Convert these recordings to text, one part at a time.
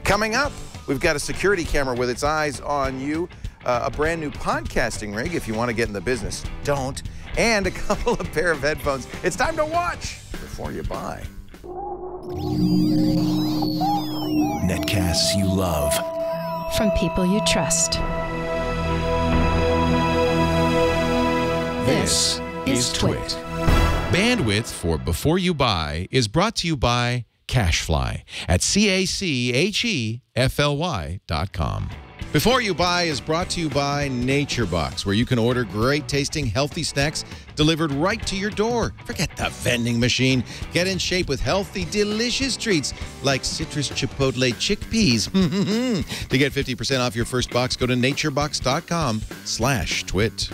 Coming up, we've got a security camera with its eyes on you, a brand new podcasting rig if you want to get in the business. Don't. And a couple of pair of headphones. It's time to watch before you buy. Netcasts you love. From people you trust. This is TWiT. Bandwidth for Before You Buy is brought to you by Cashfly at CACHEFLY.com. Before You Buy is brought to you by NatureBox, where you can order great tasting healthy snacks delivered right to your door. Forget the vending machine. Get in shape with healthy, delicious treats like citrus chipotle chickpeas. To get 50% off your first box, go to naturebox.com/twit.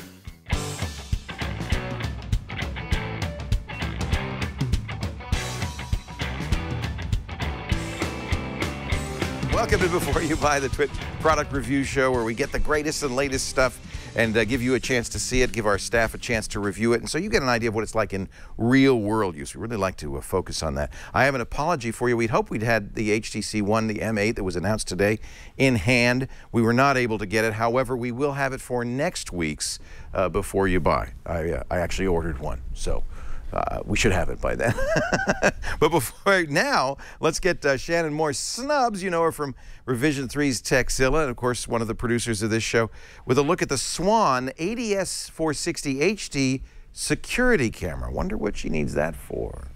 Welcome to Before You Buy, the TWiT product review show where we get the greatest and latest stuff and give you a chance to see it, give our staff a chance to review it, and so you get an idea of what it's like in real world use. We really like to focus on that. I have an apology for you. We'd hoped we'd had the HTC One, the M8 that was announced today, in hand. We were not able to get it. However, we will have it for next week's Before You Buy. I actually ordered one, so we should have it by then. But before now, let's get Shannon Moore Snubs. You know her from Revision 3's Techzilla, and of course one of the producers of this show, with a look at the Swann ADS460 HD security camera. Wonder what she needs that for.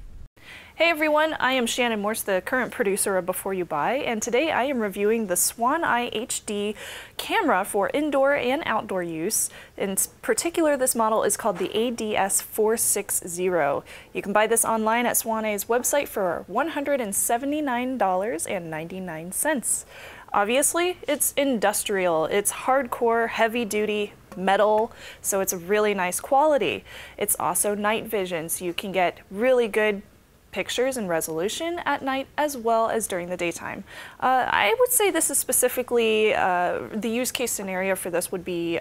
Hey everyone, I am Shannon Morse, the current producer of Before You Buy, and today I am reviewing the Swann HD camera for indoor and outdoor use. In particular, this model is called the ADS460. You can buy this online at Swann's website for $179.99. Obviously, it's industrial. It's hardcore, heavy-duty metal, so it's a really nice quality. It's also night vision, so you can get really good pictures and resolution at night as well as during the daytime. I would say this is specifically, the use case scenario for this would be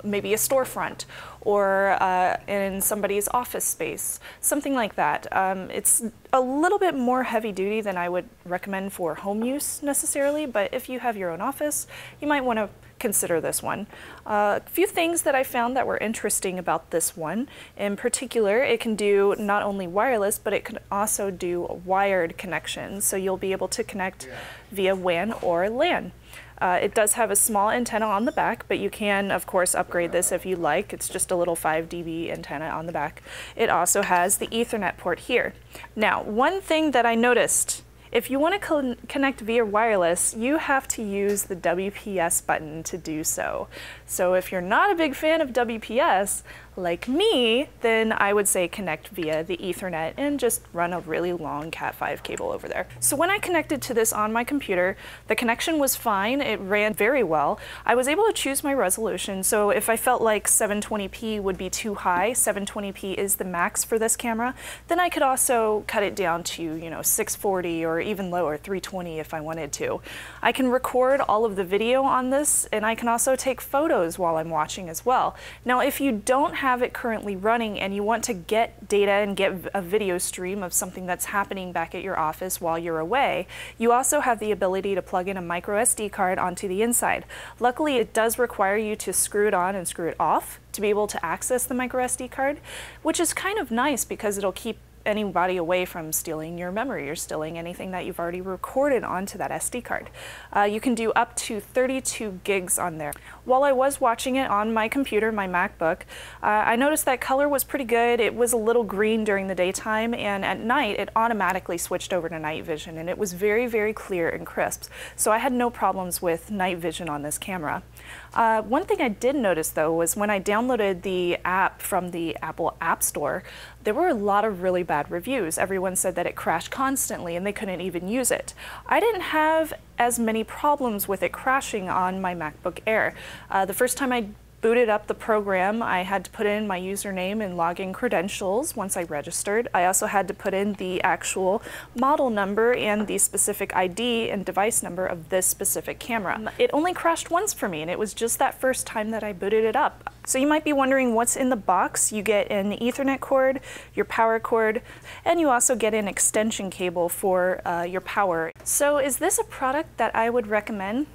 maybe a storefront or in somebody's office space, something like that. It's a little bit more heavy duty than I would recommend for home use necessarily, but if you have your own office, you might want to consider this one. A few things that I found that were interesting about this one. In particular, it can do not only wireless, but it can also do wired connections. So you'll be able to connect via WAN or LAN. It does have a small antenna on the back, but you can, of course, upgrade this if you like. It's just a little 5 dB antenna on the back. It also has the Ethernet port here. Now, one thing that I noticed, if you want to connect via wireless, you have to use the WPS button to do so. So if you're not a big fan of WPS, like me, then I would say connect via the Ethernet and just run a really long Cat5 cable over there. So when I connected to this on my computer, the connection was fine. It ran very well. I was able to choose my resolution. So if I felt like 720p would be too high, 720p is the max for this camera, then I could also cut it down to, you know, 640 or even lower, 320 if I wanted to. I can record all of the video on this, and I can also take photos while I'm watching as well. Now, if you don't have it currently running and you want to get data and get a video stream of something that's happening back at your office while you're away, you also have the ability to plug in a micro SD card onto the inside. Luckily, it does require you to screw it on and screw it off to be able to access the micro SD card, which is kind of nice because it'll keep anybody away from stealing your memory or stealing anything that you've already recorded onto that SD card. You can do up to 32 gigs on there. While I was watching it on my computer, my MacBook, I noticed that color was pretty good. It was a little green during the daytime, and at night it automatically switched over to night vision, and it was very, very clear and crisp. So I had no problems with night vision on this camera. One thing I did notice though was when I downloaded the app from the Apple App Store, there were a lot of really bad reviews. Everyone said that it crashed constantly and they couldn't even use it. I didn't have as many problems with it crashing on my MacBook Air. The first time I booted up the program, I had to put in my username and login credentials once I registered. I also had to put in the actual model number and the specific ID and device number of this specific camera. It only crashed once for me, and it was just that first time that I booted it up. So you might be wondering what's in the box. You get an Ethernet cord, your power cord, and you also get an extension cable for your power. So is this a product that I would recommend?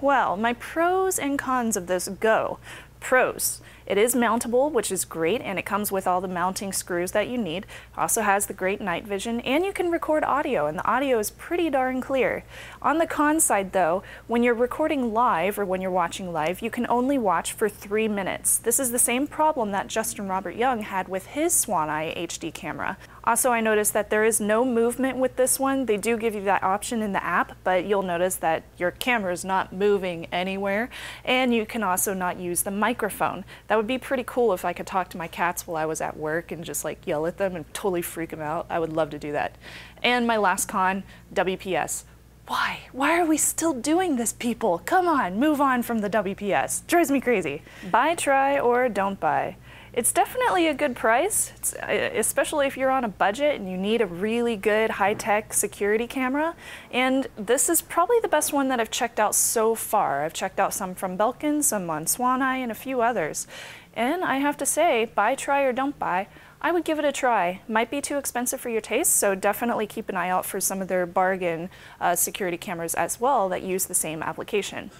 Well, my pros and cons of this go. Pros. It is mountable, which is great, and it comes with all the mounting screws that you need. Also has the great night vision, and you can record audio, and the audio is pretty darn clear. On the con side though, when you're recording live or when you're watching live, you can only watch for 3 minutes. This is the same problem that Justin Robert Young had with his Swann HD camera. Also, I noticed that there is no movement with this one. They do give you that option in the app, but you'll notice that your camera is not moving anywhere, and you can also not use the microphone. That would be pretty cool if I could talk to my cats while I was at work and just like yell at them and totally freak them out. I would love to do that. And my last con, WPS. Why? Why are we still doing this, people? Come on, move on from the WPS. Drives me crazy. Buy, try, or don't buy. It's definitely a good price, especially if you're on a budget and you need a really good high-tech security camera. And this is probably the best one that I've checked out so far. I've checked out some from Belkin, some on Swann, and a few others. And I have to say, buy, try, or don't buy, I would give it a try. Might be too expensive for your taste, so definitely keep an eye out for some of their bargain security cameras as well that use the same application.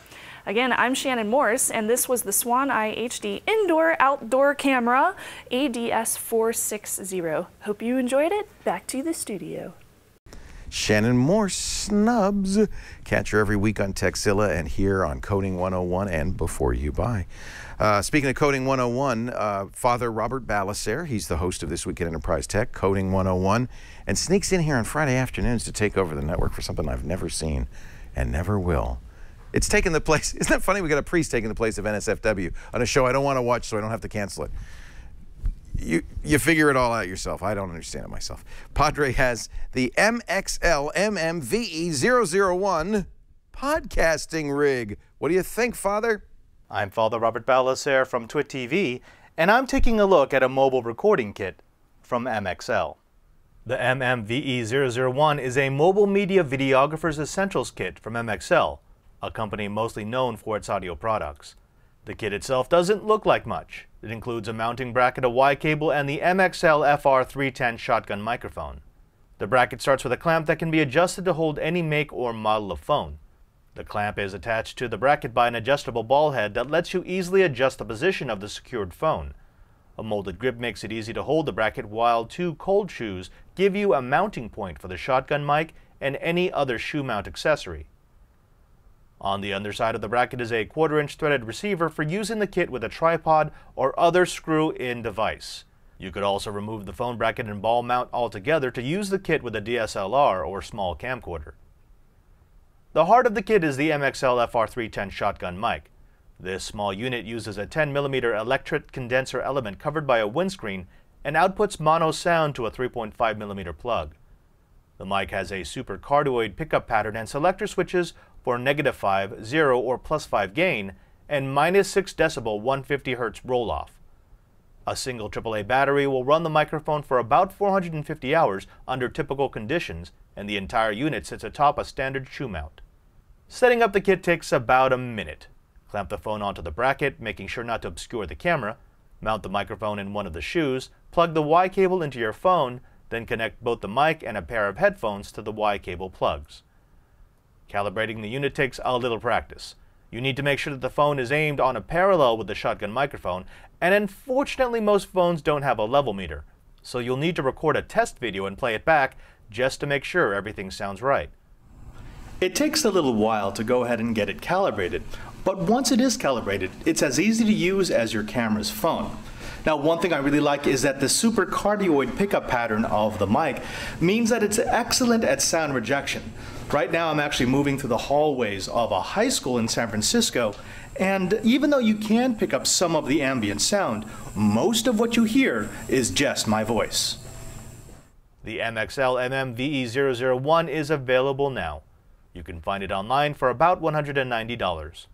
Again, I'm Shannon Morse, and this was the Swann HD Indoor-Outdoor Camera ADS460. Hope you enjoyed it. Back to the studio. Shannon Morse snubs. Catch her every week on Techzilla and here on Coding 101 and Before You Buy. Speaking of Coding 101, Father Robert Ballecer, he's the host of This Week in Enterprise Tech, Coding 101, and sneaks in here on Friday afternoons to take over the network for something I've never seen and never will. It's taken the place, isn't that funny? We got a priest taking the place of NSFW on a show I don't want to watch so I don't have to cancel it. You figure it all out yourself. I don't understand it myself. Padre has the MXL MMVE001 podcasting rig. What do you think, Father? I'm Father Robert Ballecer from TWiT TV, and I'm taking a look at a mobile recording kit from MXL. The MMVE001 is a mobile media videographer's essentials kit from MXL, a company mostly known for its audio products. The kit itself doesn't look like much. It includes a mounting bracket, a Y cable, and the MXL FR310 shotgun microphone. The bracket starts with a clamp that can be adjusted to hold any make or model of phone. The clamp is attached to the bracket by an adjustable ball head that lets you easily adjust the position of the secured phone. A molded grip makes it easy to hold the bracket, while two cold shoes give you a mounting point for the shotgun mic and any other shoe mount accessory. On the underside of the bracket is a 1/4-inch threaded receiver for using the kit with a tripod or other screw-in device. You could also remove the phone bracket and ball mount altogether to use the kit with a DSLR or small camcorder. The heart of the kit is the MXL FR310 shotgun mic. This small unit uses a 10mm electret condenser element covered by a windscreen and outputs mono sound to a 3.5mm plug. The mic has a super cardioid pickup pattern and selector switches for -5, 0, or +5 gain and -6 decibel 150 Hz roll-off. A single AAA battery will run the microphone for about 450 hours under typical conditions, and the entire unit sits atop a standard shoe mount. Setting up the kit takes about a minute. Clamp the phone onto the bracket, making sure not to obscure the camera, mount the microphone in one of the shoes, plug the Y cable into your phone, then connect both the mic and a pair of headphones to the Y cable plugs. Calibrating the unit takes a little practice. You need to make sure that the phone is aimed on a parallel with the shotgun microphone, and unfortunately most phones don't have a level meter, so you'll need to record a test video and play it back just to make sure everything sounds right. It takes a little while to go ahead and get it calibrated, but once it is calibrated, it's as easy to use as your camera's phone. Now, one thing I really like is that the super cardioid pickup pattern of the mic means that it's excellent at sound rejection. Right now I'm actually moving through the hallways of a high school in San Francisco, and even though you can pick up some of the ambient sound, most of what you hear is just my voice. The MXL MMVE001 is available now. You can find it online for about $190.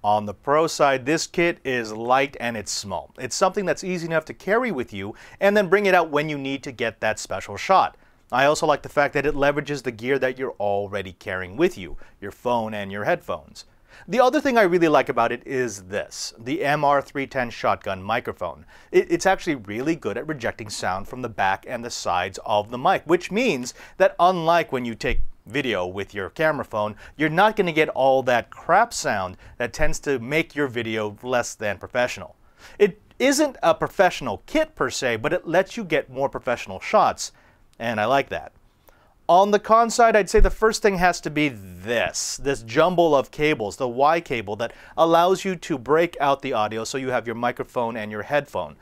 On the pro side, this kit is light and it's small. It's something that's easy enough to carry with you and then bring it out when you need to get that special shot. I also like the fact that it leverages the gear that you're already carrying with you, your phone and your headphones. The other thing I really like about it is this, the MR310 shotgun microphone. It's actually really good at rejecting sound from the back and the sides of the mic, which means that unlike when you take video with your camera phone, you're not going to get all that crap sound that tends to make your video less than professional. It isn't a professional kit per se, but it lets you get more professional shots, and I like that. On the con side, I'd say the first thing has to be this jumble of cables, the Y cable that allows you to break out the audio so you have your microphone and your headphone.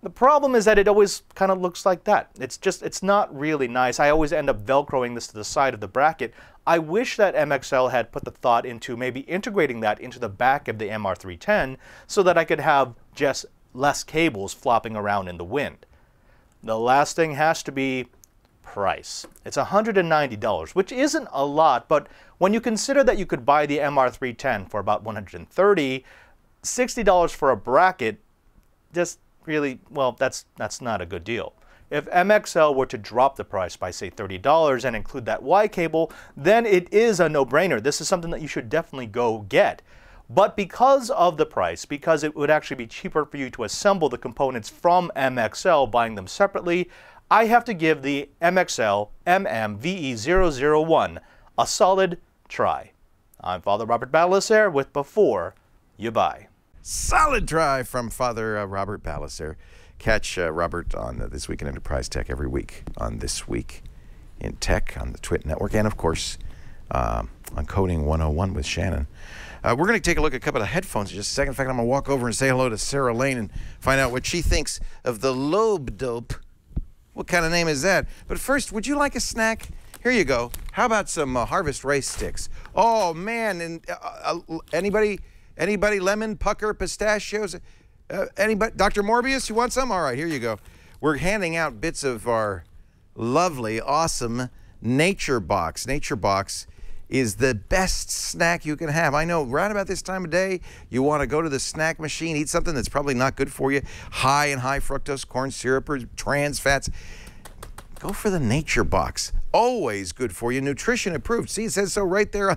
The problem is that it always kind of looks like that. It's not really nice. I always end up velcroing this to the side of the bracket. I wish that MXL had put the thought into maybe integrating that into the back of the MR310 so that I could have just less cables flopping around in the wind. The last thing has to be price. It's $190, which isn't a lot, but when you consider that you could buy the MR310 for about $130, $60 for a bracket, just really, well, that's not a good deal. If MXL were to drop the price by, say, $30 and include that Y cable, then it is a no-brainer. This is something that you should definitely go get. But because of the price, because it would actually be cheaper for you to assemble the components from MXL, buying them separately, I have to give the MXL MMVE001 a solid try. I'm Father Robert Balacer with Before You Buy. Solid try from Father Robert Balacer. Catch Robert on This Week in Enterprise Tech every week on This Week in Tech on the TWiT network, and of course on Coding 101 with Shannon. We're going to take a look at a couple of headphones in just a second. In fact, I'm going to walk over and say hello to Sarah Lane and find out what she thinks of the LobeDOPE. What kind of name is that? But first, would you like a snack? Here you go. How about some Harvest Race Sticks? Oh, man. And anybody lemon, pucker, pistachios? Anybody? Dr. Morbius, you want some? All right, here you go. We're handing out bits of our lovely, awesome NatureBox. NatureBox is the best snack you can have. I know right about this time of day, you want to go to the snack machine, eat something that's probably not good for you, high in high fructose corn syrup or trans fats. Go for the NatureBox. Always good for you. Nutrition approved. See, it says so right there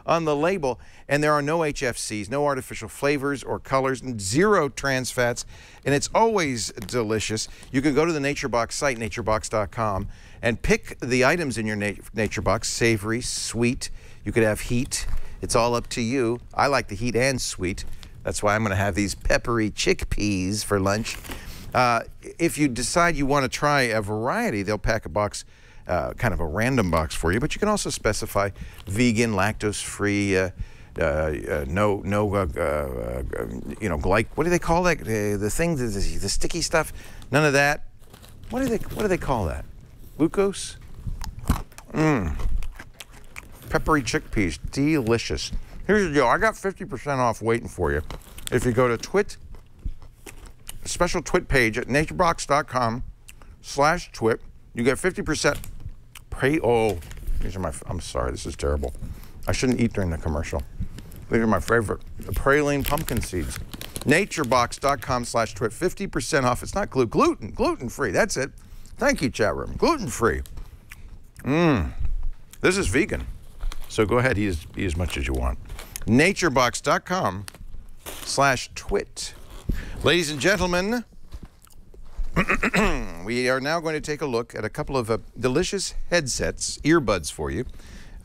on the label. And there are no HFCs, no artificial flavors or colors, and zero trans fats. And it's always delicious. You can go to the NatureBox site, naturebox.com, and pick the items in your NatureBox, savory, sweet. You could have heat. It's all up to you. I like the heat and sweet. That's why I'm going to have these peppery chickpeas for lunch. If you decide you want to try a variety, they'll pack a box, kind of a random box for you, but you can also specify vegan, lactose-free, what do they call that? The thing, the sticky stuff? None of that. What do they call that? Glucose? Peppery chickpeas, delicious. Here's the deal. I got 50% off waiting for you. If you go to TWiT, special TWiT page at naturebox.com/TWiT, you get 50%. These are I'm sorry, this is terrible. I shouldn't eat during the commercial. These are my favorite, the praline pumpkin seeds. naturebox.com/TWiT, 50% off. It's not gluten-free. That's it. Thank you, chat room. Gluten-free. This is vegan. So go ahead, eat as much as you want. naturebox.com/TWiT. Ladies and gentlemen, we are now going to take a look at a couple of delicious headsets, earbuds for you.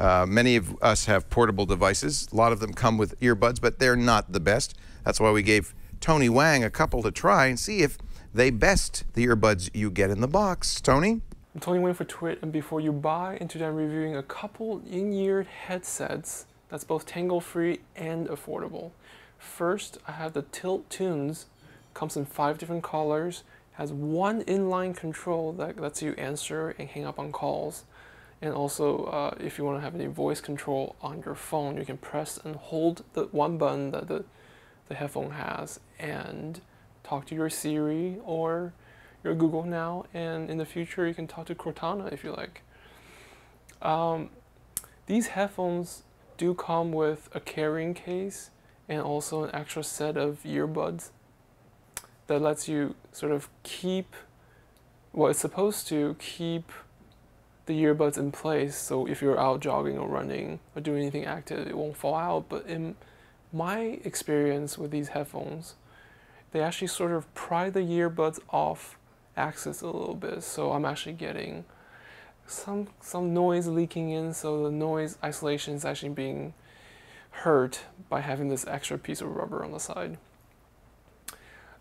Many of us have portable devices. A lot of them come with earbuds, but they're not the best. That's why we gave Tony Wang a couple to try and see if they best the earbuds you get in the box. Tony? I'm Tony Wang for TWiT, and Before You Buy, and today I'm reviewing a couple in-ear headsets that's both tangle-free and affordable. First, I have the TYLT Tunz. Comes in 5 different colors, has one inline control that lets you answer and hang up on calls. And also, if you want to have any voice control on your phone, you can press and hold the one button that the headphone has and talk to your Siri or your Google Now, and in the future you can talk to Cortana if you like. These headphones do come with a carrying case and also an extra set of earbuds that lets you sort of keep, well, it's supposed to keep the earbuds in place, so if you're out jogging or running or doing anything active, it won't fall out, but my experience with these headphones, they actually sort of pry the earbuds off axis a little bit, so I'm actually getting some noise leaking in, so the noise isolation is actually being hurt by having this extra piece of rubber on the side.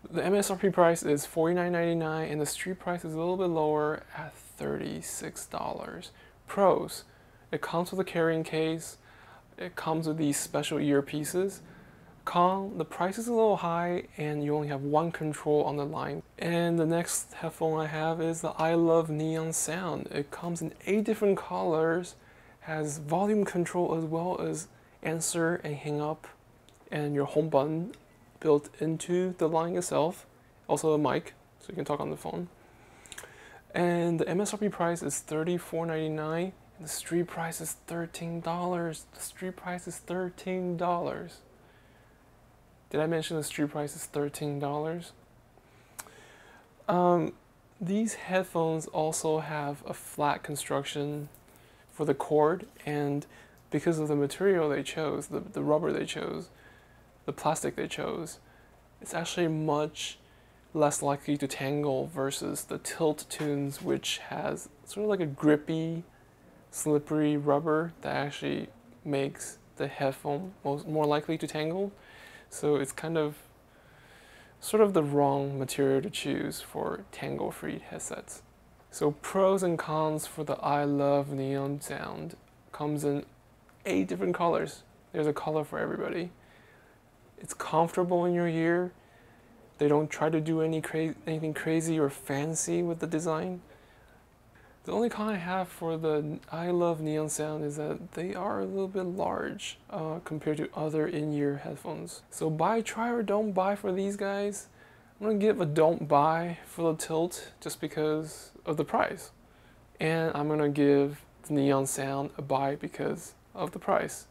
The MSRP price is $49.99 and the street price is a little bit lower at $36. Pros: it comes with a carrying case, it comes with these special earpieces. Con: the price is a little high and you only have one control on the line. And the next headphone I have is the iLuv Neon Sound. It comes in 8 different colors, has volume control as well as answer and hang up and your home button built into the line itself. Also a mic, so you can talk on the phone. And the MSRP price is $34.99 and the street price is $13. The street price is $13. Did I mention the street price is $13? These headphones also have a flat construction for the cord, and because of the material they chose, the rubber they chose, the plastic they chose, it's actually much less likely to tangle versus the TYLT Tunz, which has sort of like a grippy, slippery rubber that actually makes the headphone more likely to tangle. So it's kind of sort of the wrong material to choose for tangle-free headsets. So pros and cons for the iLuv Neon Sound comes in 8 different colors. There's a color for everybody. It's comfortable in your ear. They don't try to do anything crazy or fancy with the design. The only con I have for the iLuv Neon Sound is that they are a little bit large compared to other in-ear headphones. So try or don't buy for these guys. I'm gonna give a don't buy for the TYLT just because of the price. And I'm gonna give the Neon Sound a buy because of the price.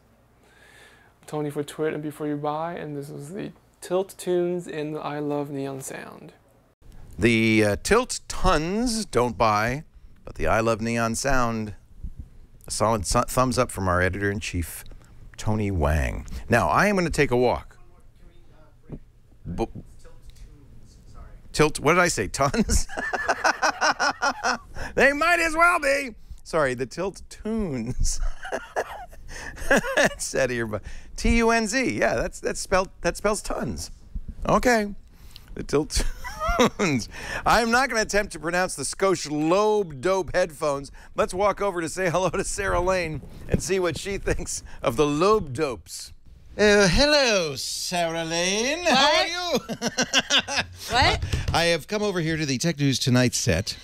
I'm Tony for Twit and Before You Buy, and this is the TYLT Tunz and the iLuv Neon Sound. The TYLT Tunz, don't buy, but the iLuv Neon Sound, a solid thumbs up from our editor-in-chief, Tony Wang. Now, I am going to take a walk. TYLT, what did I say, Tunz? They might as well be. Sorry, the TYLT Tunz. It said here, but T-U-N-Z. Yeah, that spells tons. Okay, the TYLT Tunz. I'm not going to attempt to pronounce the Scosche LobeDOPE headphones. Let's walk over to say hello to Sarah Lane and see what she thinks of the LobeDOPEs. Hello, Sarah Lane. What? How are you? What? I have come over here to the Tech News Tonight set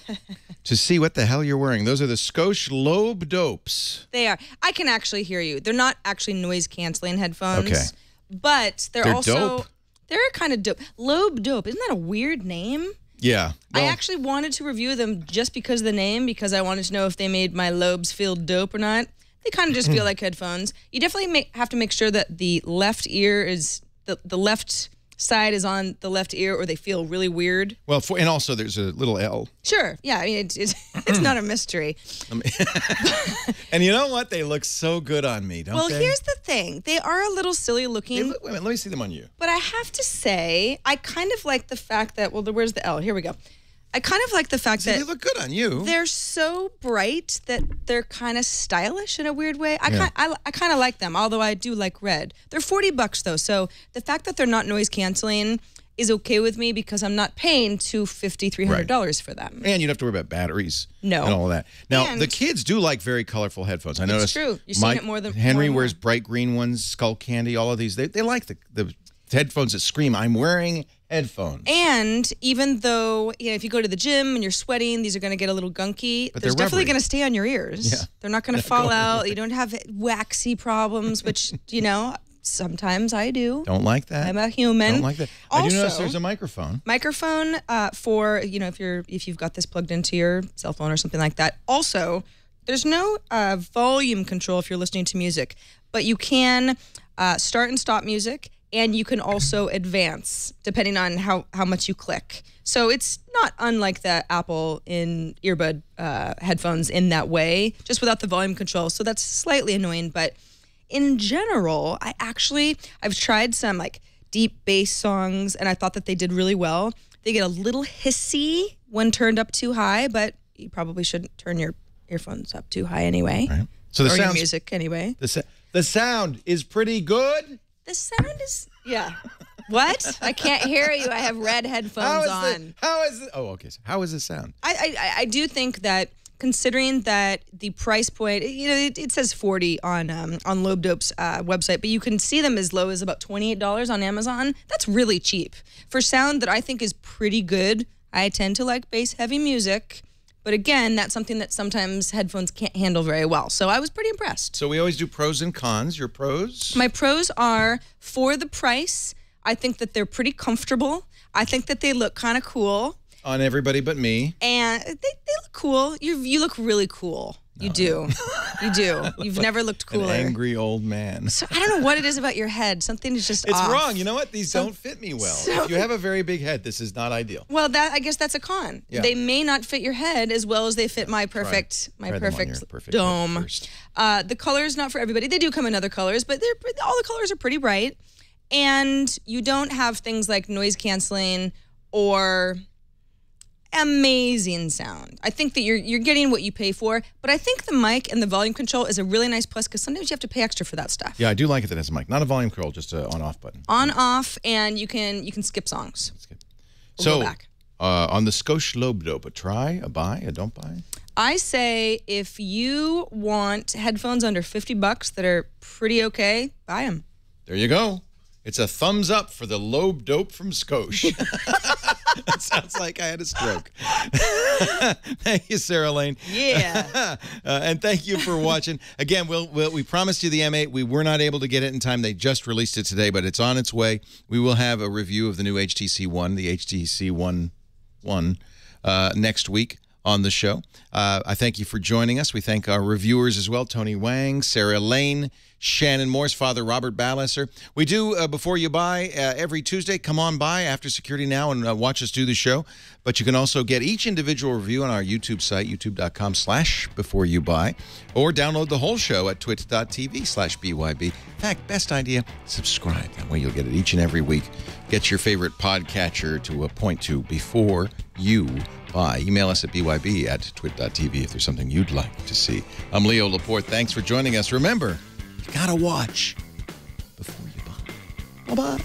to see what the hell you're wearing. Those are the Scosche LobeDOPEs. They are. I can actually hear you. They're not actually noise-canceling headphones. Okay. But they're also... dope. They're kind of dope. LobeDOPE. Isn't that a weird name? Yeah. Well, I actually wanted to review them just because of the name, because I wanted to know if they made my lobes feel dope or not. They kind of just feel like headphones. You definitely have to make sure that the left ear is... The left side is on the left ear, or they feel really weird. Well, and also there's a little L. Sure. Yeah, I mean, it's not a mystery. And you know what? They look so good on me, don't they? Well, here's the thing. They are a little silly looking. Wait a minute, let me see them on you. But I have to say, I kind of like the fact that, well, where's the L? Here we go. I kind of like the fact that they look good on you. They're so bright that they're kind of stylish in a weird way. I kind of like them, although I do like red. They're $40 though, so the fact that they're not noise canceling is okay with me because I'm not paying $250, $300 for them. And you don't have to worry about batteries. No. And all of that. Now, And the kids do like very colorful headphones. I noticed. true. You're seeing it more than Henry more. wears bright green ones, Skull Candy, all of these. They like the headphones that scream, I'm wearing headphones. And even though, you know, if you go to the gym and you're sweating, these are going to get a little gunky. But There's they're definitely rubbery. going to stay on your ears. Yeah. They're not going to fall out. You don't have waxy problems, which, you know, sometimes I do. Don't like that. I'm a human. Don't like that. I do notice there's a microphone. Microphone for, you know, if you've got this plugged into your cell phone or something like that. Also, there's no volume control if you're listening to music, but you can start and stop music. And you can also advance depending on how much you click. So it's not unlike the Apple in earbud headphones in that way, just without the volume control. So that's slightly annoying, but in general, I've tried some like deep bass songs, and I thought that they did really well. They get a little hissy when turned up too high, but you probably shouldn't turn your earphones up too high anyway. Right. So the your music anyway. The sound is pretty good. The sound is, yeah. What? I can't hear you. I have red headphones on. Oh, okay. So how is the sound? I do think that, considering that the price point, you know, it says $40 on LobeDOPE's website, but you can see them as low as about $28 on Amazon. That's really cheap for sound that I think is pretty good. I tend to like bass heavy music, but again, that's something that sometimes headphones can't handle very well. So I was pretty impressed. So we always do pros and cons. Your pros? My pros are, for the price, I think that they're pretty comfortable. I think that they look kind of cool. On everybody but me. And they look cool. You look really cool. You do. You do. You've never looked cooler. An angry old man. So I don't know what it is about your head. Something is just It's off. wrong. You know what? These don't fit me well. If you have a very big head, this is not ideal. Well, I guess that's a con. Yeah. They may not fit your head as well as they fit my perfect dome. The color's not for everybody. They do come in other colors, but all the colors are pretty bright. And you don't have things like noise canceling or amazing sound. I think that you're getting what you pay for, but I think the mic and the volume control is a really nice plus, because sometimes you have to pay extra for that stuff. Yeah, I do like it that it has a mic. Not a volume control, just an on-off button. On-off, and you can skip songs. So, go back. On the Scosche LobeDOPE, a try, a buy, a don't buy? I say if you want headphones under $50 that are pretty okay, buy them. There you go. It's a thumbs up for the LobeDOPE from Scosche. It sounds like I had a stroke. Thank you, Sarah Lane. Yeah. And thank you for watching. Again, we promised you the M8. We were not able to get it in time. They just released it today, but it's on its way. We will have a review of the new HTC One, the HTC One next week on the show. I thank you for joining us. We thank our reviewers as well, Tony Wang, Sarah Lane, Shannon Morse, Father Robert Ballasser. We do, before you buy, every Tuesday, come on by after Security Now and watch us do the show. But you can also get each individual review on our YouTube site, youtube.com/beforeyoubuy, or download the whole show at twit.tv/BYB. In fact, best idea, subscribe. That way you'll get it each and every week. Get your favorite podcatcher to point to before you buy. Email us at byb@twit.tv if there's something you'd like to see. I'm Leo Laporte. Thanks for joining us. Remember, you gotta watch before you buy. Bye-bye.